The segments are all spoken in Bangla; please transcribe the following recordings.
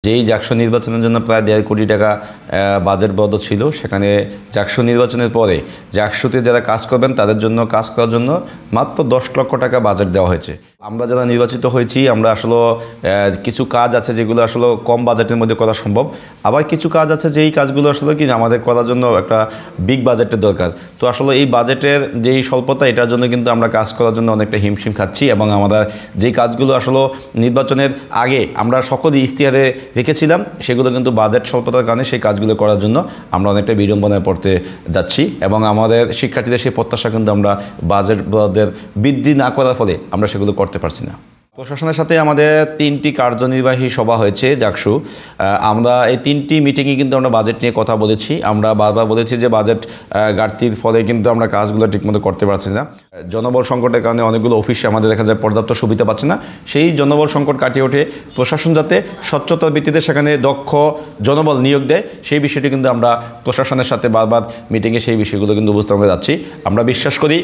যেই জাকসু নির্বাচনের জন্য প্রায় 1.5 কোটি টাকা বাজেট বরাদ্দ ছিল, সেখানে জাকসু নির্বাচনের পরে জাকসুতে যারা কাজ করবেন তাদের জন্য কাজ করার জন্য মাত্র 10 লক্ষ টাকা বাজেট দেওয়া হয়েছে। আমরা যারা নির্বাচিত হয়েছি আমরা আসলে কিছু কাজ আছে যেগুলো আসলে কম বাজেটের মধ্যে করা সম্ভব, আবার কিছু কাজ আছে যেই কাজগুলো আসলে কি আমাদের করার জন্য একটা বিগ বাজেটের দরকার। তো আসলে এই বাজেটের যেই স্বল্পতা, এটার জন্য কিন্তু আমরা কাজ করার জন্য অনেকটা হিমশিম খাচ্ছি, এবং আমাদের যেই কাজগুলো আসলে নির্বাচনের আগে আমরা সকলেই ইশতেহারে রেখেছিলাম সেগুলো কিন্তু বাজেট স্বল্পতার কারণে সেই কাজগুলো করার জন্য আমরা অনেকটা বিড়ম্বনায় পড়তে যাচ্ছি, এবং আমাদের শিক্ষার্থীদের সেই প্রত্যাশা কিন্তু আমরা বাজেট বৃদ্ধি না করার ফলে আমরা সেগুলো করতে পারছি না। প্রশাসনের সাথে আমাদের 3টি কার্যনির্বাহী সভা হয়েছে জাকসু। আমরা এই 3টি মিটিংয়ে কিন্তু আমরা বাজেট নিয়ে কথা বলেছি। আমরা বারবার বলেছি যে বাজেট ঘাটতির ফলে কিন্তু আমরা কাজগুলো ঠিকমতো করতে পারছি না। জনবল সংকটের কারণে অনেকগুলো অফিসে আমাদের দেখা যায় পর্যাপ্ত সুবিধা পাচ্ছে না। সেই জনবল সংকট কাটিয়ে ওঠে প্রশাসন যাতে স্বচ্ছতার ভিত্তিতে সেখানে দক্ষ জনবল নিয়োগ দেয়, সেই বিষয়টি কিন্তু আমরা প্রশাসনের সাথে বারবার মিটিংয়ে সেই বিষয়গুলো কিন্তু উপস্থাপন করে যাচ্ছি। আমরা বিশ্বাস করি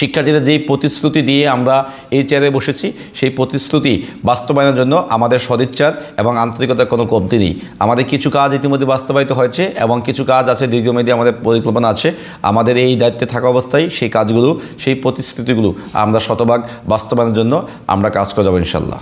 শিক্ষার্থীদের যেই প্রতিশ্রুতি দিয়ে আমরা এই চেয়ারে বসেছি, সেই প্রতিশ্রুতি বাস্তবায়নের জন্য আমাদের সদিচ্ছার এবং আন্তরিকতার কোনো কমতি নেই। আমাদের কিছু কাজ ইতিমধ্যে বাস্তবায়িত হয়েছে এবং কিছু কাজ আছে দীর্ঘমেয়াদী আমাদের পরিকল্পনা আছে। আমাদের এই দায়িত্বে থাকা অবস্থায় সেই কাজগুলো, সেই প্রতিশ্রুতিগুলো আমরা শতভাগ বাস্তবায়নের জন্য আমরা কাজ করে যাব ইনশাল্লাহ।